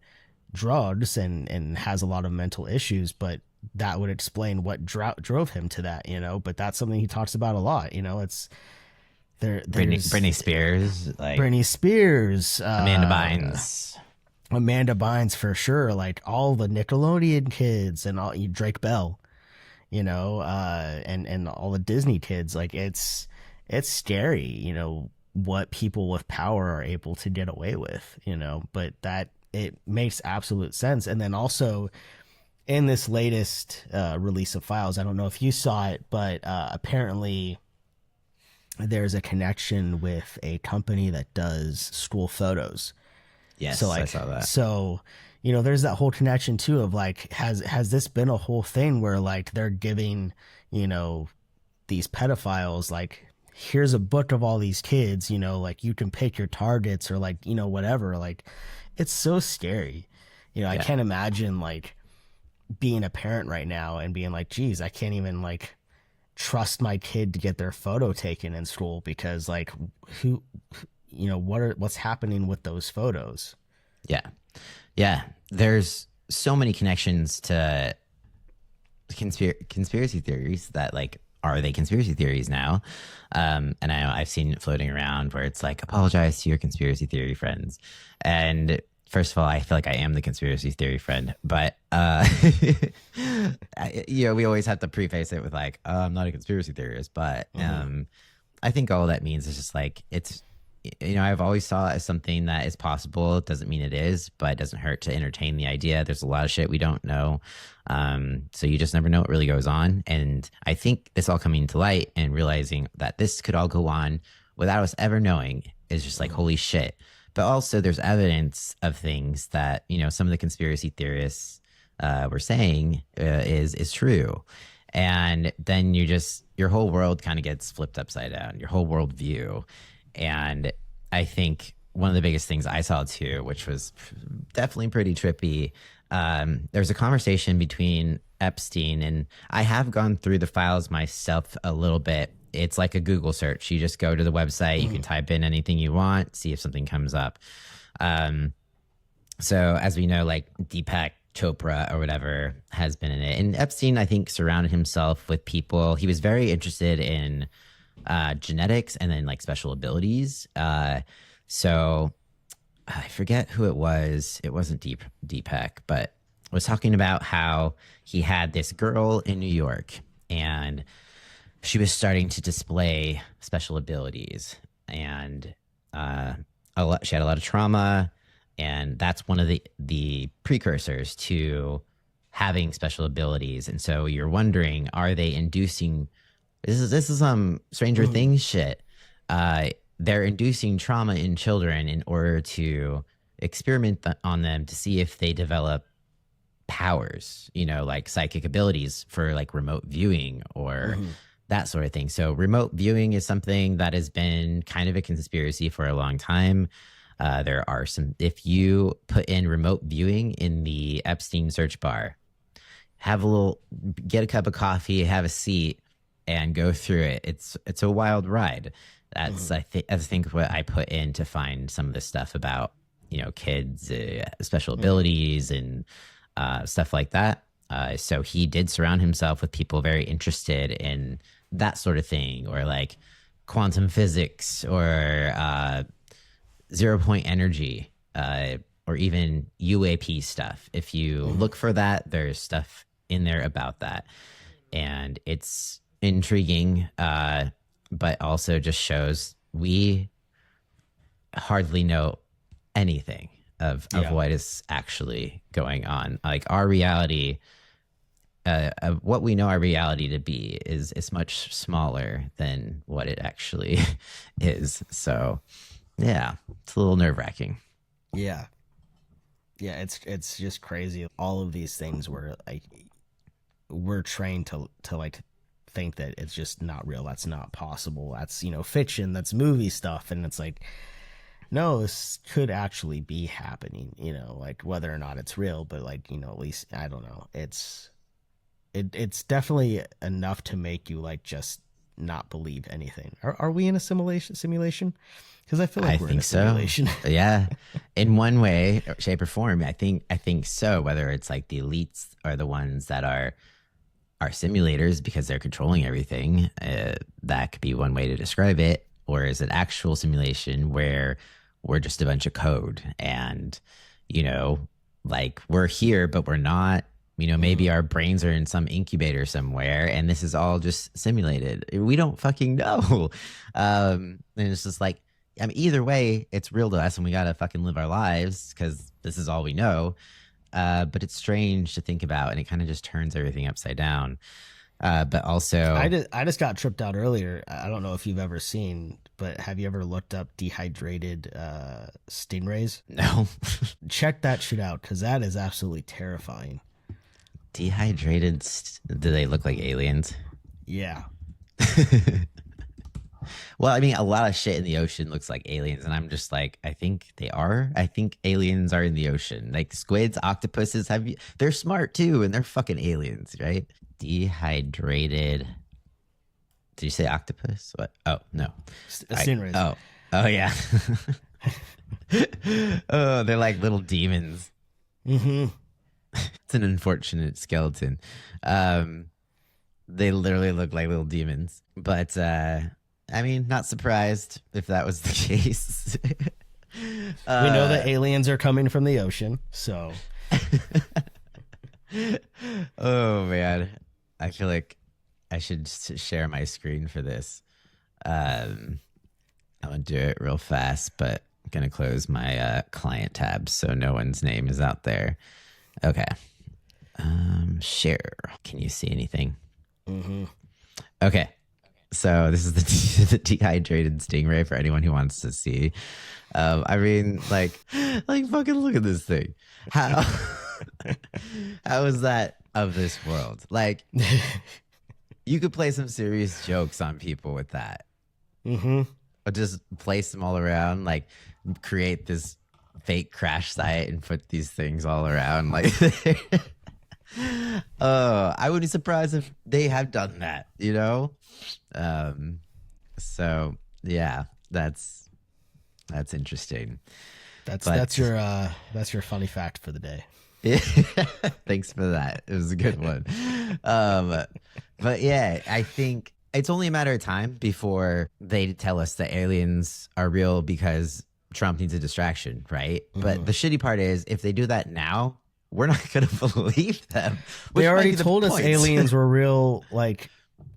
drugs and has a lot of mental issues, but that would explain what drove him to that, but that's something he talks about a lot. It's Britney Spears, Britney Spears, Amanda Bynes for sure. Like all the Nickelodeon kids and all Drake Bell, and all the Disney kids. Like it's scary, what people with power are able to get away with, but that it makes absolute sense. And then also in this latest release of files, I don't know if you saw it, but apparently there's a connection with a company that does school photos. Yes, so I saw that. So, there's that whole connection too of like, has this been a whole thing where like they're giving, these pedophiles like, here's a book of all these kids, like you can pick your targets or like, whatever. Like it's so scary. I can't imagine like being a parent right now and being like, geez, I can't even like trust my kid to get their photo taken in school because like what's happening with those photos. Yeah. There's so many connections to conspiracy theories that like, are they conspiracy theories now? And I know I've seen it floating around where it's like, apologize to your conspiracy theory friends. And first of all, I feel like I am the conspiracy theory friend, but we always have to preface it with like, I'm not a conspiracy theorist, but I think all that means is just like, it's, I've always saw it as something that is possible. It doesn't mean it is, but it doesn't hurt to entertain the idea. There's a lot of shit we don't know. So you just never know what really goes on. And I think this all coming to light and realizing that this could all go on without us ever knowing is just like, holy shit. But also there's evidence of things that, some of the conspiracy theorists were saying is true. And then your whole world kind of gets flipped upside down, your whole world view. And I think one of the biggest things I saw too, which was definitely pretty trippy, there's a conversation between Epstein, and I have gone through the files myself a little bit. It's like a Google search. You just go to the website, you can type in anything you want, see if something comes up. So as we know, like Deepak Chopra or whatever has been in it. And Epstein, I think, surrounded himself with people. He was very interested in genetics and then like special abilities. So I forget who it was. It wasn't Deepak, but was talking about how he had this girl in New York and she was starting to display special abilities, and she had a lot of trauma. And that's one of the precursors to having special abilities. And so you're wondering, are they inducing this is some Stranger Mhm. Things shit. They're inducing trauma in children in order to experiment on them to see if they develop powers, like psychic abilities for like remote viewing or Mhm. that sort of thing. So remote viewing is something that has been kind of a conspiracy for a long time. There are some, if you put in remote viewing in the Epstein search bar, have a little, get a cup of coffee, have a seat, and go through it. It's a wild ride. That's Mhm. I think what I put in to find some of this stuff about kids, special Mhm. abilities, and stuff like that. So he did surround himself with people very interested in that sort of thing, or like quantum physics, or 0 point energy, or even UAP stuff. If you Mhm. look for that, there's stuff in there about that. And it's intriguing, but also just shows we hardly know anything of Yeah. what is actually going on. Like our reality, what we know our reality to be is much smaller than what it actually is. So yeah, it's a little nerve wracking. Yeah. Yeah, it's just crazy. All of these things were like we're trained to like think that it's just not real. That's not possible. That's, fiction. That's movie stuff. And it's like, no, this could actually be happening, like whether or not it's real, but like, at least I don't know. It's definitely enough to make you like just not believe anything. Are we in a simulation? Because I feel I like we're in a think so. simulation. Yeah. In one way, shape, or form, I think so. Whether it's like the elites are the ones that are simulators because they're controlling everything, that could be one way to describe it. Or is it actual simulation where we're just a bunch of code and, you know, like we're here, but we're not. Maybe Mhm. our brains are in some incubator somewhere and this is all just simulated. We don't fucking know. And it's just like, I mean, either way, it's real to us and we got to fucking live our lives because this is all we know. But it's strange to think about and it kind of just turns everything upside down. But also, I just got tripped out earlier. I don't know if you've ever seen, but have you ever looked up dehydrated stingrays? no. Check that shit out because that is absolutely terrifying. Dehydrated, do they look like aliens? Yeah. Well, I mean, a lot of shit in the ocean looks like aliens, and I'm just like, I think they are. I think aliens are in the ocean. Like squids, octopuses, they're smart too, and they're fucking aliens, right? Dehydrated. Did you say octopus? What? Oh no. I Stingrays. oh oh yeah. Oh, they're like little demons. Mm-hmm. It's an unfortunate skeleton. Um, they literally look like little demons. But I mean, not surprised if that was the case. We know uh, that aliens are coming from the ocean, so oh man, I feel like I should share my screen for this. I'm gonna do it real fast, but I'm gonna close my client tab so no one's name is out there. Okay. Share. Can you see anything? mm-hmm. Okay. So this is the, the dehydrated stingray for anyone who wants to see. I mean, like fucking look at this thing. How how is that of this world? Like, you could play some serious jokes on people with that, Mm-hmm. or just place them all around. Like, create this fake crash site and put these things all around. Like, I would be surprised if they have done that. Um, so yeah, that's interesting. That's But your funny fact for the day. yeah, thanks for that. It was a good one. Um, but yeah, I think it's only a matter of time before they tell us that aliens are real because Trump needs a distraction, right? But Mm-hmm. the shitty part is if they do that now, we're not going to believe them, They which might already be the told us point. aliens were real like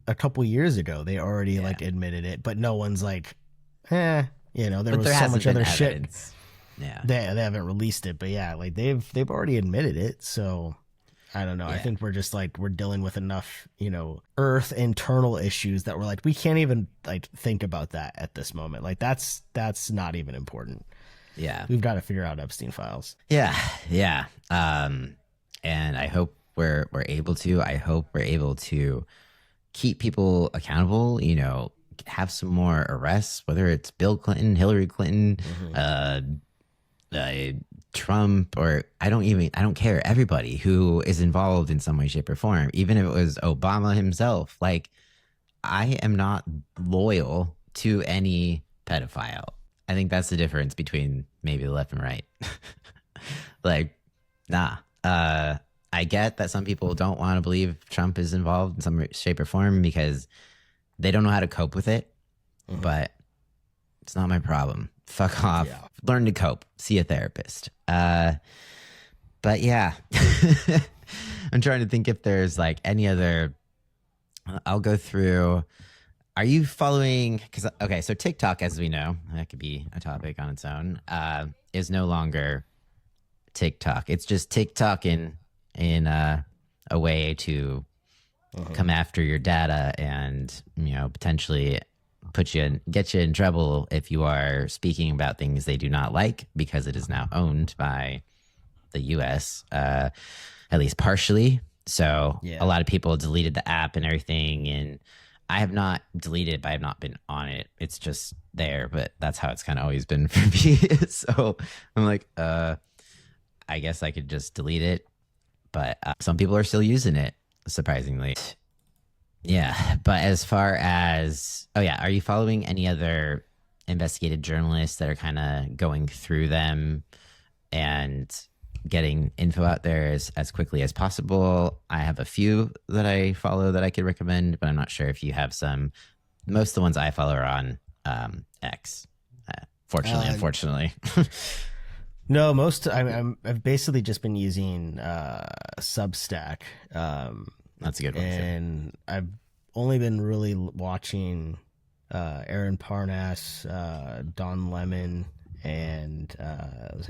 a couple years ago. They already Yeah. like admitted it, but no one's like, there But was there so hasn't much been other shit. evidence. Yeah. They haven't released it, but yeah, like they've already admitted it. So I don't know. I Yeah. think we're just like we're dealing with enough, earth internal issues that we're like we can't even like think about that at this moment. Like that's not even important. Yeah. We've got to figure out Epstein files. Yeah. Yeah. And I hope we're able to. I hope we're able to keep people accountable, have some more arrests, whether it's Bill Clinton, Hillary Clinton, Mm-hmm. uh, uh, Trump, or I don't care. Everybody who is involved in some way, shape, or form, even if it was Obama himself. Like, I am not loyal to any pedophile. I think that's the difference between maybe the left and right. Like, nah. I get that some people don't want to believe Trump is involved in some shape or form because they don't know how to cope with it, Mm-hmm. but it's not my problem. Fuck off. Yeah. Learn to cope. See a therapist. But yeah, I'm trying to think if there's like any other. I'll go through. Are you following? Because okay, so TikTok, as we know, that could be a topic on its own. Is no longer TikTok. It's just TikTok in a way to come after your data and potentially get you in trouble if you are speaking about things they do not like because it is now owned by the U.S. At least partially. So Yeah. a lot of people deleted the app and everything, and I have not deleted it, but I have not been on it. It's just there, but that's how it's kind of always been for me. So I'm like, I guess I could just delete it, but some people are still using it, surprisingly. Yeah, but as far as are you following any other investigative journalists that are kind of going through them and getting info out there as quickly as possible? I have a few that I follow that I could recommend, but I'm not sure if you have some. Most of the ones I follow are on X. Unfortunately. No, I've basically just been using Substack. That's a good one. And too. I've only been really watching Aaron Parnas, Don Lemon, and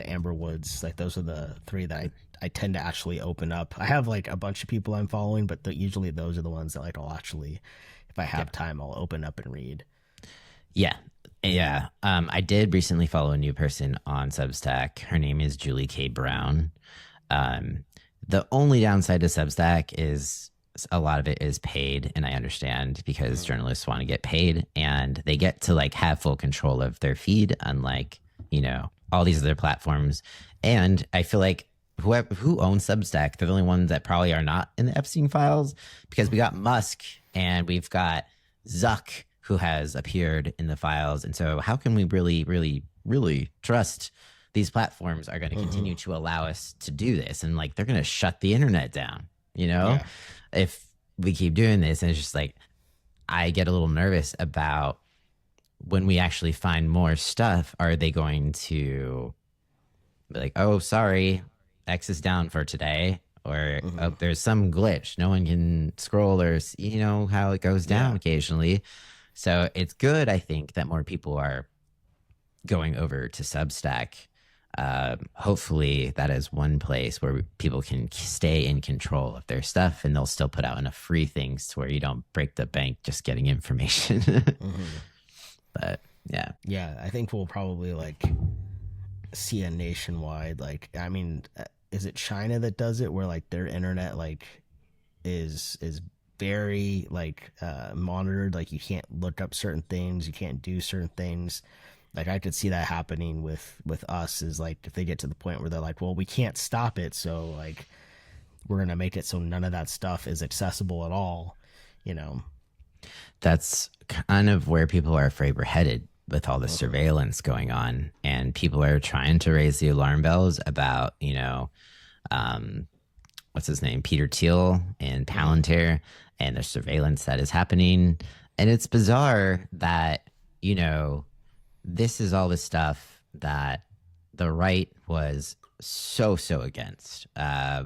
Amber Woods. Like those are the three that I tend to actually open up. I have like a bunch of people I'm following, but usually those are the ones that like I'll actually, if I have time, I'll open up and read. Yeah. Yeah. I did recently follow a new person on Substack. Her name is Julie K. Brown. The only downside to Substack is a lot of it is paid, and I understand because journalists want to get paid and they get to like have full control of their feed, unlike all these other platforms. And I feel like who owns Substack, they're the only ones that probably are not in the Epstein files, because we got Musk and we've got Zuck, who has appeared in the files. And so how can we really, really, really trust these platforms are going to continue to allow us to do this? And like, they're going to shut the internet down, if we keep doing this. And it's just like, I get a little nervous about when we actually find more stuff, are they going to be like, oh, sorry, X is down for today, or oh, there's some glitch, no one can scroll, or how it goes down occasionally. So it's good, I think, that more people are going over to Substack. Hopefully that is one place where people can stay in control of their stuff, and they'll still put out enough free things to where you don't break the bank just getting information. But yeah, I think we'll probably like see a nationwide, like, I mean, is it China that does it, where like their internet like is very like monitored, like you can't look up certain things, you can't do certain things. Like I could see that happening with us, is like if they get to the point where they're like, well, we can't stop it, so like we're gonna make it so none of that stuff is accessible at all. That's kind of where people are afraid we're headed with all the surveillance going on, and people are trying to raise the alarm bells about what's his name, Peter Thiel and Palantir, and the surveillance that is happening. And it's bizarre that this is all the stuff that the right was so against. They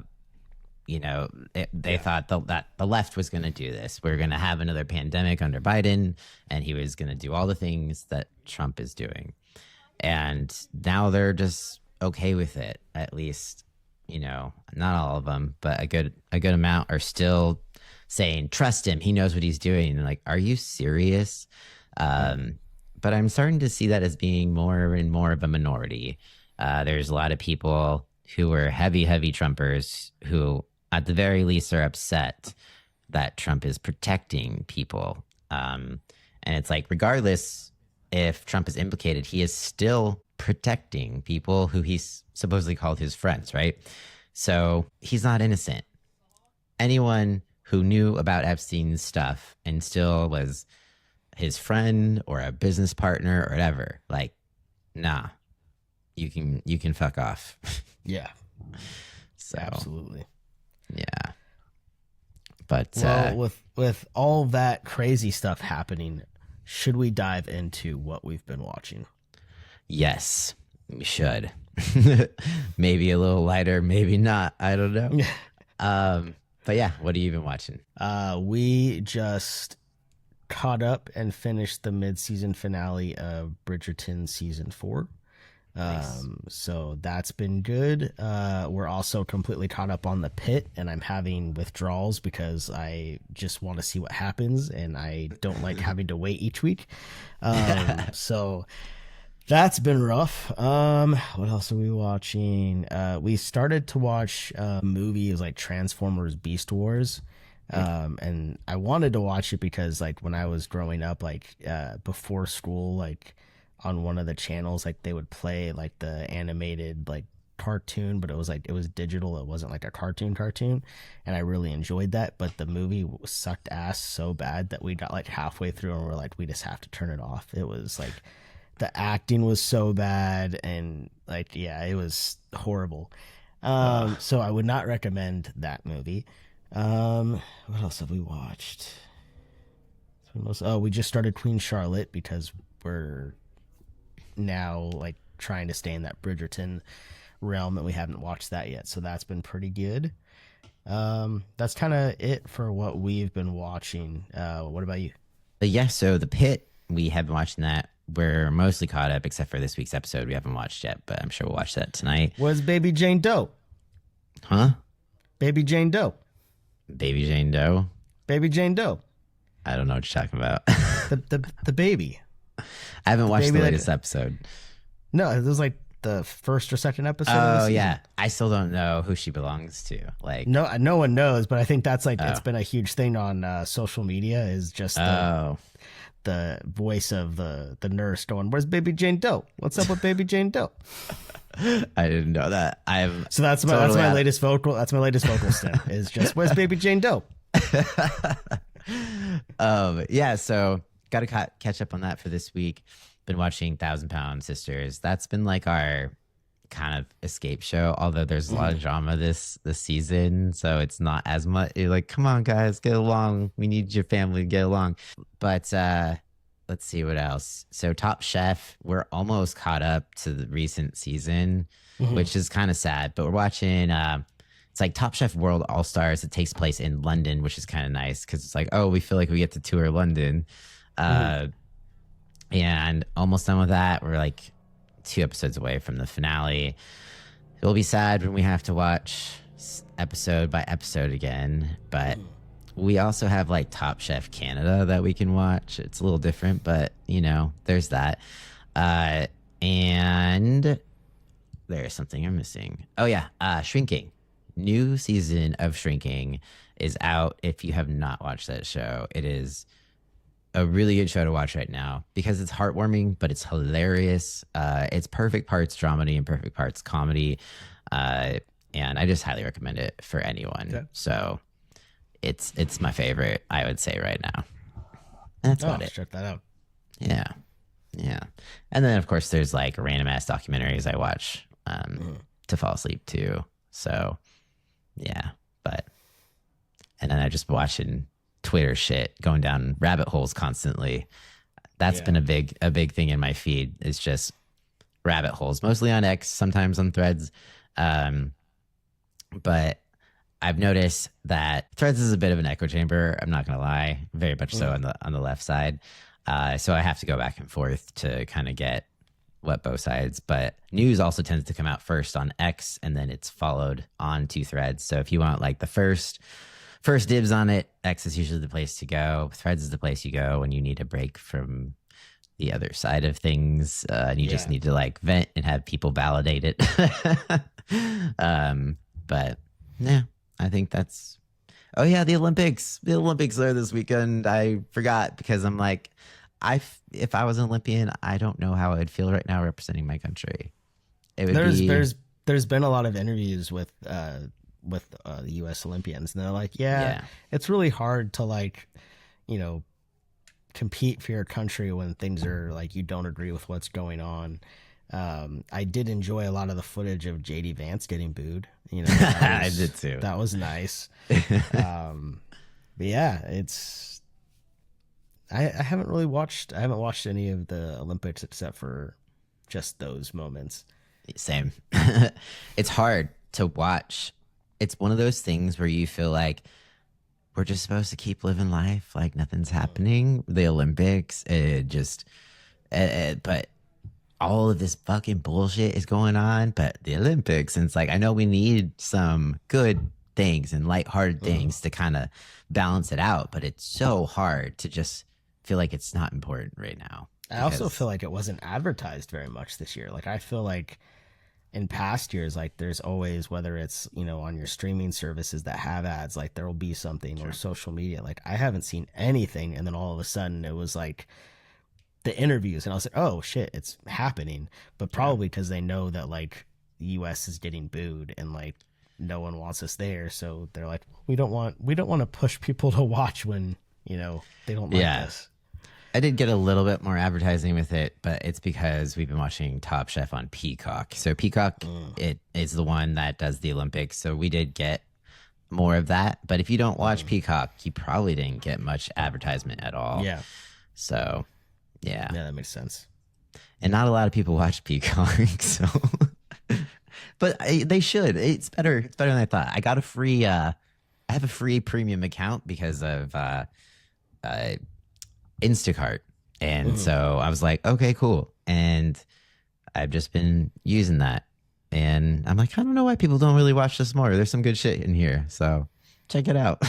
thought that the left was going to do this. We're going to have another pandemic under Biden, and he was going to do all the things that Trump is doing. And now they're just okay with it. At least, not all of them, but a good amount are still saying, trust him, he knows what he's doing. And like, are you serious? But I'm starting to see that as being more and more of a minority. There's a lot of people who are heavy Trumpers who at the very least are upset that Trump is protecting people. And it's like, regardless if Trump is implicated, he is still protecting people who he's supposedly called his friends, right? So he's not innocent. Anyone who knew about Epstein's stuff and still was his friend or a business partner or whatever, like, nah, you can fuck off. Yeah. So absolutely. Yeah. But well, with all that crazy stuff happening, should we dive into what we've been watching? Yes, we should. Maybe a little lighter, maybe not. I don't know. But yeah, what have you been watching? We just caught up and finished the mid-season finale of Bridgerton season 4. Nice. So that's been good. We're also completely caught up on The Pit, and I'm having withdrawals because I just want to see what happens, and I don't like having to wait each week. So that's been rough. What else are we watching? We started to watch a movie. It was like Transformers Beast Wars. And I wanted to watch it because like when I was growing up, like before school, like on one of the channels, like they would play like the animated like cartoon, but it was digital. It wasn't like a cartoon, and I really enjoyed that. But the movie sucked ass so bad that we got like halfway through and we're like, we just have to turn it off. It was like the acting was so bad, and like it was horrible. So I would not recommend that movie. What else have we watched? We just started Queen Charlotte because we're now like trying to stay in that Bridgerton realm, and we haven't watched that yet, so that's been pretty good. That's kind of it for what we've been watching. What about you? So The Pit, we have been watching that. We're mostly caught up except for this week's episode we haven't watched yet, but I'm sure we'll watch that tonight. Was Baby Jane Doe? Huh? Baby Jane Doe. Baby Jane Doe? Baby Jane Doe. I don't know what you're talking about. the baby. I haven't watched the latest episode. No, it was like the first or second episode. Oh yeah, I still don't know who she belongs to. Like no one knows, but I think that's like it's been a huge thing on social media. Is just the voice of the nurse going, "Where's Baby Jane Doe? What's up with Baby Jane Doe?" I didn't know that. That's my latest vocal. That's my latest vocal step. Is just where's Baby Jane Doe? Yeah. So got to catch up on that for this week. Been watching 1,000-Pound Sisters. That's been like our kind of escape show. Although there's a lot of drama this season, so it's not as much. You're like, come on, guys, get along. We need your family to get along. But let's see what else. So Top Chef, we're almost caught up to the recent season, which is kind of sad. But we're watching. It's like Top Chef World All Stars. It takes place in London, which is kind of nice because it's like, oh, we feel like we get to tour London. And almost done with that. We're like 2 episodes away from the finale. It'll be sad when we have to watch episode by episode again, but we also have like Top Chef Canada that we can watch. It's a little different, but there's that. And there's something I'm missing. Oh yeah, Shrinking. New season of Shrinking is out. If you have not watched that show, it is a really good show to watch right now because it's heartwarming, but it's hilarious. It's perfect parts dramedy and perfect parts comedy. And I just highly recommend it for anyone. Okay. So it's my favorite, I would say right now. That's about it. Check that out. Yeah. And then of course there's like random ass documentaries I watch to fall asleep too. So yeah, and then I just watching Twitter shit, going down rabbit holes constantly. That's been a big thing in my feed. It's just rabbit holes, mostly on X, sometimes on Threads. But I've noticed that Threads is a bit of an echo chamber. I'm not gonna lie, very much so on the left side. So I have to go back and forth to kind of get what both sides, but news also tends to come out first on X and then it's followed on to Threads. So if you want like the first dibs on it, X is usually the place to go. Threads is the place you go when you need a break from the other side of things, and you just Yeah. need to like vent and have people validate it. But yeah, I think that's. Oh yeah, the Olympics. The Olympics are this weekend. I forgot because I'm like, if I was an Olympian, I don't know how I would feel right now representing my country. It would There's be there's there's been a lot of interviews with the U.S. Olympians, and they're like, yeah, yeah, it's really hard to like, you know, compete for your country when things are like you don't agree with what's going on. I did enjoy a lot of the footage of JD Vance getting booed. You know, I did too. that was nice. Um, but yeah, it's I haven't really watched. I haven't watched any of the Olympics except for just those moments. Same. It's hard to watch. It's one of those things where you feel like we're just supposed to keep living life like nothing's happening. The Olympics, it just, but all of this fucking bullshit is going on. But the Olympics, and it's like, I know we need some good things and lighthearted Mhm. things to kind of balance it out, but it's so hard to just feel like it's not important right now I also feel because, like it wasn't advertised very much this year. Like I feel like in past years, like there's always, whether it's, you know, on your streaming services that have ads, like there will be something or sure. social media. Like I haven't seen anything. And then all of a sudden it was like the interviews and I was like, oh shit, it's happening. But Yeah. probably because they know that like the US is getting booed and like no one wants us there. So they're like, we don't want to push people to watch when, you know, they don't like Yeah. us. I did get a little bit more advertising with it, but it's because we've been watching Top Chef on Peacock. So Peacock, Mm, it is the one that does the Olympics. So we did get more of that. But if you don't watch mm. Peacock, you probably didn't get much advertisement at all. Yeah. So yeah, Yeah, that makes sense. and not a lot of people watch Peacock. So, but they should. It's better. It's better than I thought. I got a free. I have a free premium account because of uh, Instacart. And Mhm. so I was like, okay, cool. And I've just been using that. And I'm like, I don't know why people don't really watch this more. There's some good shit in here. So check it out.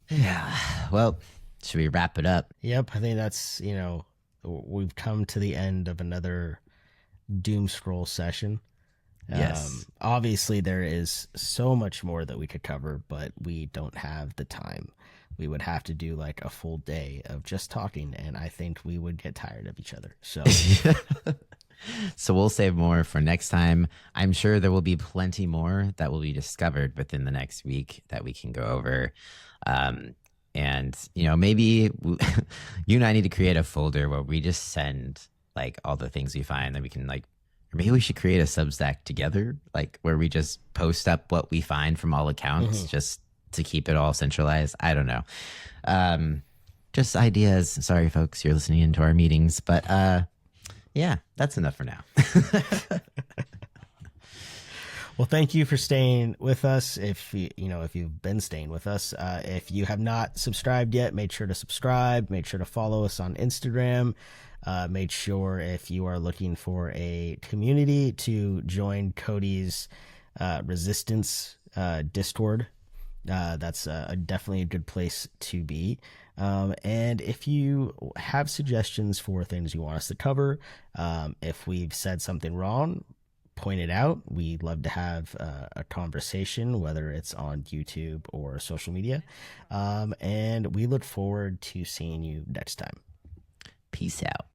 Yeah. Well, should we wrap it up? Yep, I think that's, you know, we've come to the end of another doom scroll session. Yes. Obviously, there is so much more that we could cover, but we don't have the time. We would have to do like a full day of just talking, and I think we would get tired of each other. So, So we'll save more for next time. I'm sure there will be plenty more that will be discovered within the next week that we can go over. Um, and you know, maybe you and I need to create a folder where we just send like all the things we find that we can like, or maybe we should create a Substack together, like where we just post up what we find from all accounts, mhm. just to keep it all centralized. I don't know. Um, just ideas. Sorry, folks, you're listening into our meetings, but yeah, that's enough for now. Well, thank you for staying with us. If you know, if you've been staying with us, if you have not subscribed yet, make sure to subscribe. Make sure to follow us on Instagram. Make sure if you are looking for a community to join Cody's resistance Discord. That's definitely a good place to be. And if you have suggestions for things you want us to cover, if we've said something wrong, point it out. We love to have a conversation, whether it's on YouTube or social media. And we look forward to seeing you next time. Peace out.